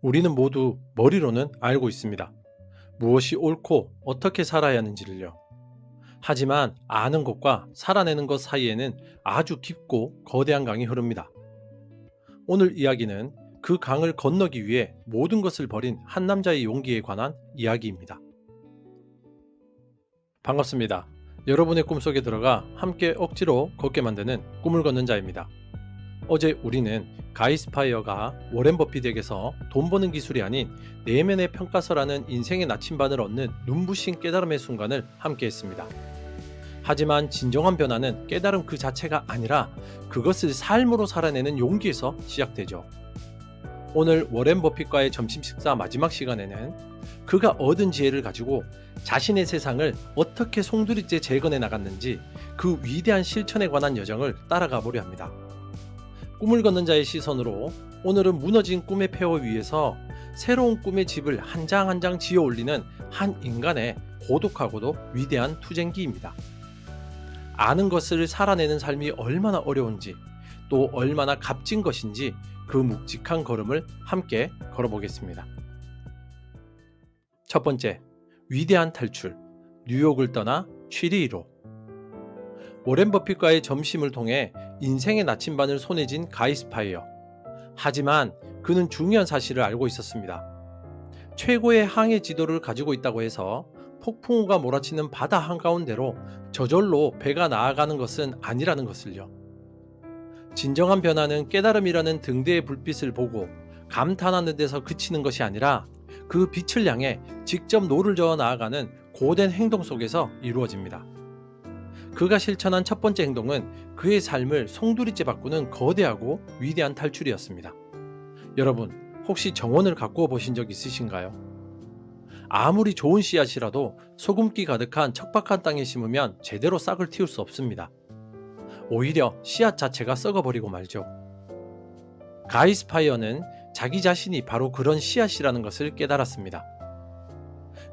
우리는 모두 머리로는 알고 있습니다. 무엇이 옳고 어떻게 살아야 하는지를요. 하지만 아는 것과 살아내는 것 사이에는 아주 깊고 거대한 강이 흐릅니다. 오늘 이야기는 그 강을 건너기 위해 모든 것을 버린 한 남자의 용기에 관한 이야기입니다. 반갑습니다. 여러분의 꿈속에 들어가 함께 억지로 걷게 만드는 꿈을 걷는 자입니다. 어제 우리는 가이스파이어가 워렌 버핏에게서 돈 버는 기술이 아닌 내면의 평가서라는 인생의 나침반을 얻는 눈부신 깨달음의 순간을 함께 했습니다. 하지만 진정한 변화는 깨달음 그 자체가 아니라 그것을 삶으로 살아내는 용기에서 시작되죠. 오늘 워렌 버핏과의 점심 식사 마지막 시간에는 그가 얻은 지혜를 가지고 자신의 세상을 어떻게 송두리째 재건해 나갔는지 그 위대한 실천에 관한 여정을 따라가 보려 합니다. 꿈을 걷는 자의 시선으로 오늘은 무너진 꿈의 폐허 위에서 새로운 꿈의 집을 한 장 한 장 지어 올리는 한 인간의 고독하고도 위대한 투쟁기입니다. 아는 것을 살아내는 삶이 얼마나 어려운지 또 얼마나 값진 것인지 그 묵직한 걸음을 함께 걸어보겠습니다. 첫 번째, 위대한 탈출, 뉴욕을 떠나 취리히로. 워렌 버핏과의 점심을 통해 인생의 나침반을 손에 쥔 가이스파이어. 하지만 그는 중요한 사실을 알고 있었습니다. 최고의 항해 지도를 가지고 있다고 해서 폭풍우가 몰아치는 바다 한가운데로 저절로 배가 나아가는 것은 아니라는 것을요. 진정한 변화는 깨달음이라는 등대의 불빛을 보고 감탄하는 데서 그치는 것이 아니라 그 빛을 향해 직접 노를 저어 나아가는 고된 행동 속에서 이루어집니다. 그가 실천한 첫 번째 행동은 그의 삶을 송두리째 바꾸는 거대하고 위대한 탈출이었습니다. 여러분, 혹시 정원을 가꾸어 보신 적 있으신가요? 아무리 좋은 씨앗이라도 소금기 가득한 척박한 땅에 심으면 제대로 싹을 틔울 수 없습니다. 오히려 씨앗 자체가 썩어버리고 말죠. 가이스파이어는 자기 자신이 바로 그런 씨앗이라는 것을 깨달았습니다.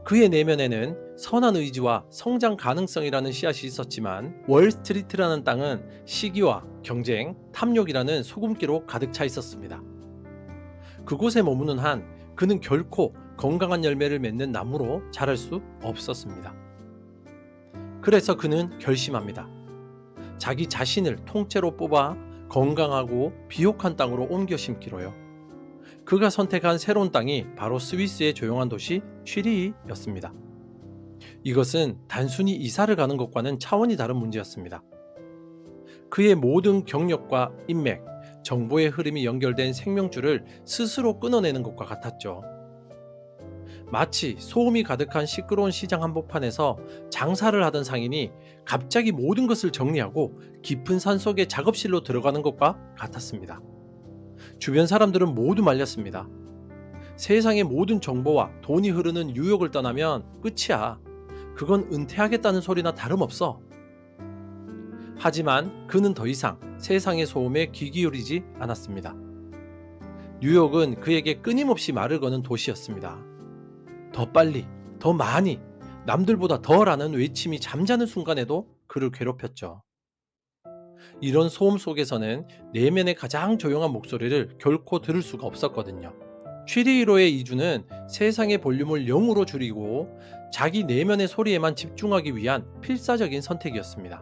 그의 내면에는 선한 의지와 성장 가능성이라는 씨앗이 있었지만 월스트리트라는 땅은 시기와 경쟁, 탐욕이라는 소금기로 가득 차 있었습니다. 그곳에 머무는 한 그는 결코 건강한 열매를 맺는 나무로 자랄 수 없었습니다. 그래서 그는 결심합니다. 자기 자신을 통째로 뽑아 건강하고 비옥한 땅으로 옮겨 심기로요. 그가 선택한 새로운 땅이 바로 스위스의 조용한 도시 취리히였습니다. 이것은 단순히 이사를 가는 것과는 차원이 다른 문제였습니다. 그의 모든 경력과 인맥, 정보의 흐름이 연결된 생명줄을 스스로 끊어내는 것과 같았죠. 마치 소음이 가득한 시끄러운 시장 한복판에서 장사를 하던 상인이 갑자기 모든 것을 정리하고 깊은 산속의 작업실로 들어가는 것과 같았습니다. 주변 사람들은 모두 말렸습니다. 세상의 모든 정보와 돈이 흐르는 뉴욕을 떠나면 끝이야. 그건 은퇴하겠다는 소리나 다름없어. 하지만 그는 더 이상 세상의 소음에 귀 기울이지 않았습니다. 뉴욕은 그에게 끊임없이 말을 거는 도시였습니다. 더 빨리, 더 많이, 남들보다 더라는 외침이 잠자는 순간에도 그를 괴롭혔죠. 이런 소음 속에서는 내면의 가장 조용한 목소리를 결코 들을 수가 없었거든요. 취리히로의 이주는 세상의 볼륨을 0으로 줄이고 자기 내면의 소리에만 집중하기 위한 필사적인 선택이었습니다.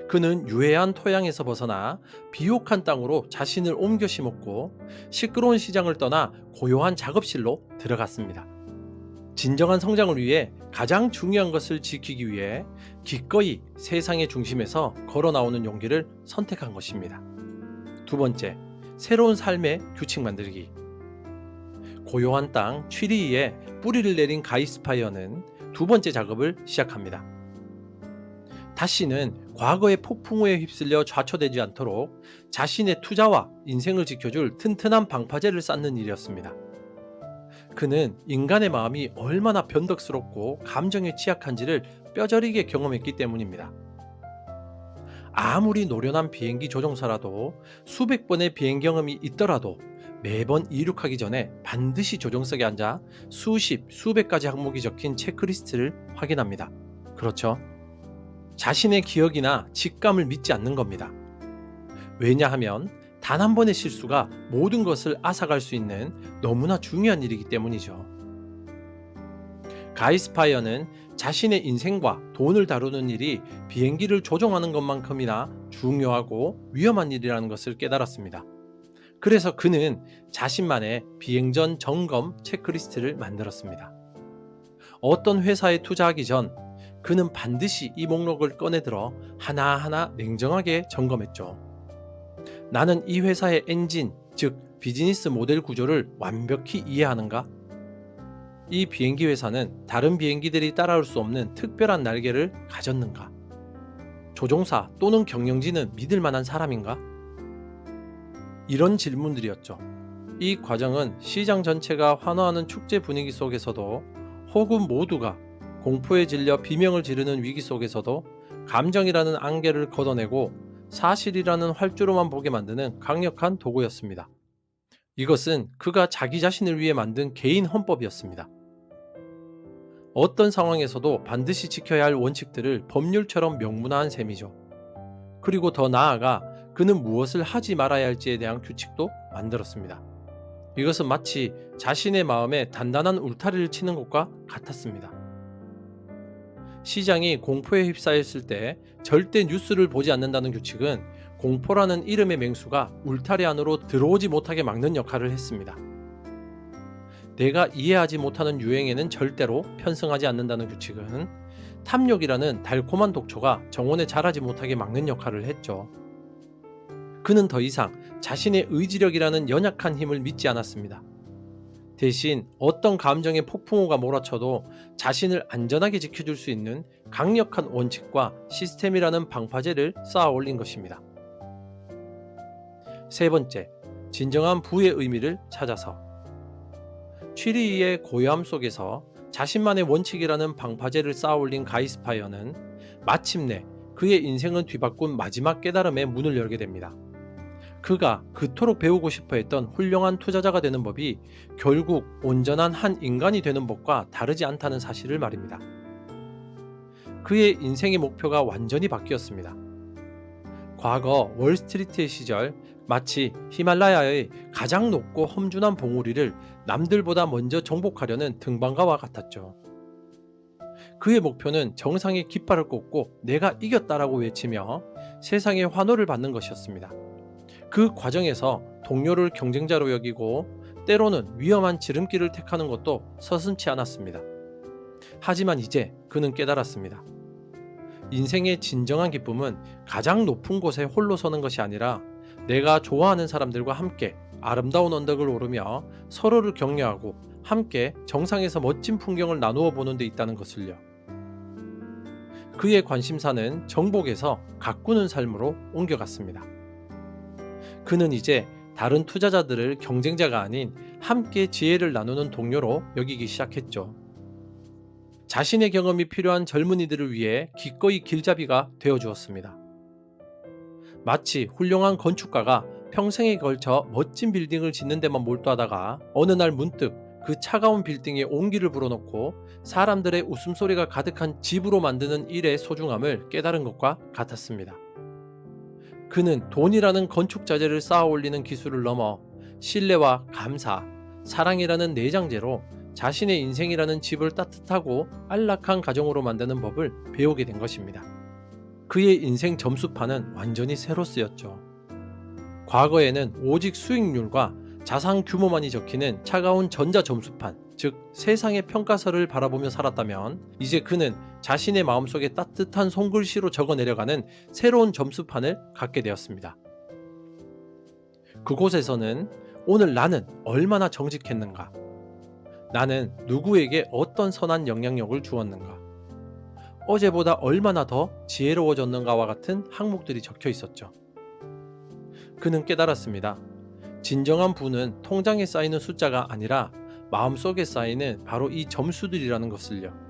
그는 유해한 토양에서 벗어나 비옥한 땅으로 자신을 옮겨 심었고 시끄러운 시장을 떠나 고요한 작업실로 들어갔습니다. 진정한 성장을 위해 가장 중요한 것을 지키기 위해 기꺼이 세상의 중심에서 걸어 나오는 용기를 선택한 것입니다. 두 번째, 새로운 삶의 규칙 만들기. 고요한 땅 취리히에 뿌리를 내린 가이스파이어는 두 번째 작업을 시작합니다. 다시는 과거의 폭풍우에 휩쓸려 좌초되지 않도록 자신의 투자와 인생을 지켜줄 튼튼한 방파제를 쌓는 일이었습니다. 그는 인간의 마음이 얼마나 변덕스럽고 감정에 취약한지를 뼈저리게 경험했기 때문입니다. 아무리 노련한 비행기 조종사라도 수백 번의 비행 경험이 있더라도 매번 이륙하기 전에 반드시 조종석에 앉아 수십, 수백 가지 항목이 적힌 체크리스트를 확인합니다. 그렇죠? 자신의 기억이나 직감을 믿지 않는 겁니다. 왜냐하면 단 한 번의 실수가 모든 것을 앗아갈 수 있는 너무나 중요한 일이기 때문이죠. 가이 스파이어는 자신의 인생과 돈을 다루는 일이 비행기를 조종하는 것만큼이나 중요하고 위험한 일이라는 것을 깨달았습니다. 그래서 그는 자신만의 비행 전 점검 체크리스트를 만들었습니다. 어떤 회사에 투자하기 전 그는 반드시 이 목록을 꺼내들어 하나하나 냉정하게 점검했죠. 나는 이 회사의 엔진, 즉 비즈니스 모델 구조를 완벽히 이해하는가? 이 비행기 회사는 다른 비행기들이 따라올 수 없는 특별한 날개를 가졌는가? 조종사 또는 경영진은 믿을 만한 사람인가? 이런 질문들이었죠. 이 과정은 시장 전체가 환호하는 축제 분위기 속에서도, 혹은 모두가 공포에 질려 비명을 지르는 위기 속에서도 감정이라는 안개를 걷어내고 사실이라는 활주로만 보게 만드는 강력한 도구였습니다. 이것은 그가 자기 자신을 위해 만든 개인 헌법이었습니다. 어떤 상황에서도 반드시 지켜야 할 원칙들을 법률처럼 명문화한 셈이죠. 그리고 더 나아가 그는 무엇을 하지 말아야 할지에 대한 규칙도 만들었습니다. 이것은 마치 자신의 마음에 단단한 울타리를 치는 것과 같았습니다. 시장이 공포에 휩싸였을 때 절대 뉴스를 보지 않는다는 규칙은 공포라는 이름의 맹수가 울타리 안으로 들어오지 못하게 막는 역할을 했습니다. 내가 이해하지 못하는 유행에는 절대로 편승하지 않는다는 규칙은 탐욕이라는 달콤한 독초가 정원에 자라지 못하게 막는 역할을 했죠. 그는 더 이상 자신의 의지력이라는 연약한 힘을 믿지 않았습니다. 대신 어떤 감정의 폭풍우가 몰아쳐도 자신을 안전하게 지켜줄 수 있는 강력한 원칙과 시스템이라는 방파제를 쌓아 올린 것입니다. 세 번째, 진정한 부의 의미를 찾아서. 취리의 고요함 속에서 자신만의 원칙이라는 방파제를 쌓아 올린 가이 스파이어는 마침내 그의 인생을 뒤바꾼 마지막 깨달음의 문을 열게 됩니다. 그가 그토록 배우고 싶어 했던 훌륭한 투자자가 되는 법이 결국 온전한 한 인간이 되는 법과 다르지 않다는 사실을 말입니다. 그의 인생의 목표가 완전히 바뀌었습니다. 과거 월스트리트의 시절 마치 히말라야의 가장 높고 험준한 봉우리를 남들보다 먼저 정복하려는 등반가와 같았죠. 그의 목표는 정상의 깃발을 꽂고 내가 이겼다라고 외치며 세상의 환호를 받는 것이었습니다. 그 과정에서 동료를 경쟁자로 여기고 때로는 위험한 지름길을 택하는 것도 서슴지 않았습니다. 하지만 이제 그는 깨달았습니다. 인생의 진정한 기쁨은 가장 높은 곳에 홀로 서는 것이 아니라 내가 좋아하는 사람들과 함께 아름다운 언덕을 오르며 서로를 격려하고 함께 정상에서 멋진 풍경을 나누어 보는 데 있다는 것을요. 그의 관심사는 정복에서 가꾸는 삶으로 옮겨갔습니다. 그는 이제 다른 투자자들을 경쟁자가 아닌 함께 지혜를 나누는 동료로 여기기 시작했죠. 자신의 경험이 필요한 젊은이들을 위해 기꺼이 길잡이가 되어주었습니다. 마치 훌륭한 건축가가 평생에 걸쳐 멋진 빌딩을 짓는 데만 몰두하다가 어느 날 문득 그 차가운 빌딩에 온기를 불어넣고 사람들의 웃음소리가 가득한 집으로 만드는 일의 소중함을 깨달은 것과 같았습니다. 그는 돈이라는 건축자재를 쌓아 올리는 기술을 넘어 신뢰와 감사, 사랑이라는 내장재로 자신의 인생이라는 집을 따뜻하고 안락한 가정으로 만드는 법을 배우게 된 것입니다. 그의 인생 점수판은 완전히 새로 쓰였죠. 과거에는 오직 수익률과 자산 규모만이 적히는 차가운 전자 점수판, 즉 세상의 평가서를 바라보며 살았다면 이제 그는 자신의 마음속에 따뜻한 손글씨로 적어내려가는 새로운 점수판을 갖게 되었습니다. 그곳에서는 오늘 나는 얼마나 정직했는가? 나는 누구에게 어떤 선한 영향력을 주었는가? 어제보다 얼마나 더 지혜로워졌는가와 같은 항목들이 적혀 있었죠. 그는 깨달았습니다. 진정한 부는 통장에 쌓이는 숫자가 아니라 마음속에 쌓이는 바로 이 점수들이라는 것을요.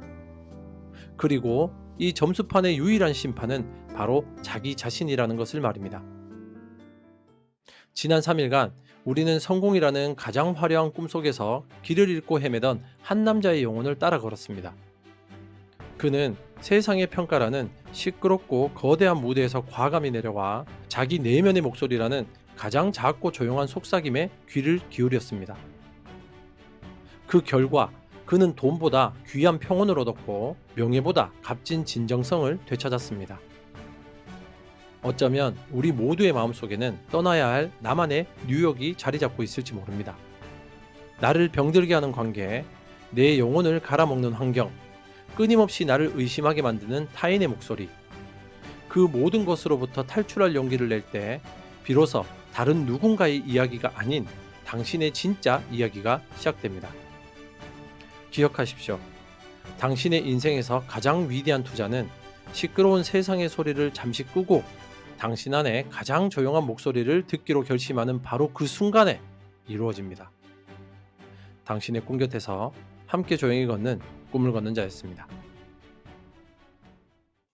그리고 이 점수판의 유일한 심판은 바로 자기 자신이라는 것을 말입니다. 지난 3일간 우리는 성공이라는 가장 화려한 꿈속에서 길을 잃고 헤매던 한 남자의 영혼을 따라 걸었습니다. 그는 세상의 평가라는 시끄럽고 거대한 무대에서 과감히 내려와 자기 내면의 목소리라는 가장 작고 조용한 속삭임에 귀를 기울였습니다. 그 결과 그는 돈보다 귀한 평온을 얻었고 명예보다 값진 진정성을 되찾았습니다. 어쩌면 우리 모두의 마음속에는 떠나야 할 나만의 뉴욕이 자리 잡고 있을지 모릅니다. 나를 병들게 하는 관계, 내 영혼을 갈아먹는 환경, 끊임없이 나를 의심하게 만드는 타인의 목소리, 그 모든 것으로부터 탈출할 용기를 낼 때 비로소 다른 누군가의 이야기가 아닌 당신의 진짜 이야기가 시작됩니다. 기억하십시오. 당신의 인생에서 가장 위대한 투자는 시끄러운 세상의 소리를 잠시 끄고 당신 안에 가장 조용한 목소리를 듣기로 결심하는 바로 그 순간에 이루어집니다. 당신의 꿈 곁에서 함께 조용히 걷는 꿈을 걷는 자였습니다.